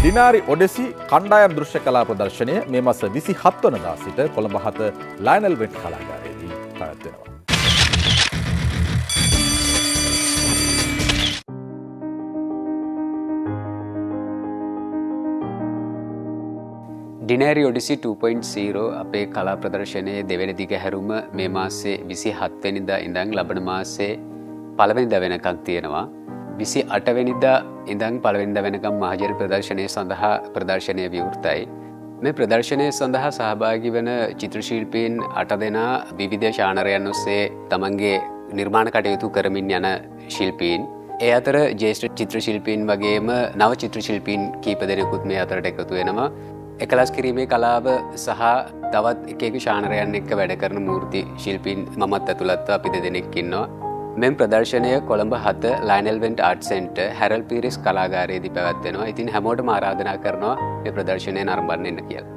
ඩිනාරි ඔඩෙසි කණ්ඩායම් දෘශ්‍ය කලා ප්‍රදර්ශනය මේ මාස 27 වනදා සිට කොළඹ 7 ලයනල් වෙට් කලාගාරයේදී පැවැත්වෙනවා. ඩිනෑරි ඔඩිසි 2.0 අපේ කලා ප්‍රදර්ශනයේ දෙවැනි දිගහැරුම මේ මාසේ 27 වෙනිදා ඉඳන් ලබන මාසේ පළවෙනිදා වෙනකම් තියෙනවා. 28 වෙනිදා ඉඳන් පළවෙනිදා වෙනකම් මහජන ප්‍රදර්ශනය සඳහා ප්‍රදර්ශනය විවෘතයි. මේ ප්‍රදර්ශනය සඳහා සහභාගී වන චිත්‍ර ශිල්පීන් 8 දෙනා විවිධ ශානරයන් ඔස්සේ තමන්ගේ නිර්මාණ කටයුතු කරමින් යන ශිල්පීන්. ඒ අතර ජ්‍යෙෂ්ඨ චිත්‍ර ශිල්පීන් වගේම නව චිත්‍ර ශිල්පීන් කීප දෙනෙකුත් මේ අතරට එකතු වෙනවා. එකලස් කිරීමේ කලාව සහ තවත් එක ශානරයන් එක්ක වැඩ කරන මූර්ති ශිල්පීන් මමත් ඇතුළත්ව අපි දෙදෙනෙක් ඉන්නවා. මෙම ප්‍රදර්ශනය කොළඹ 7 ලයනල් වෙන්ට් ආර්ට් සෙන්ටර් හැරල් පීරිස් කලාගාරයේදී පැවැත්වෙනවා. ඉතින් හැමෝටම ආරාධනා කරනවා මේ ප්‍රදර්ශනය නරඹන්න එන්න කියලා.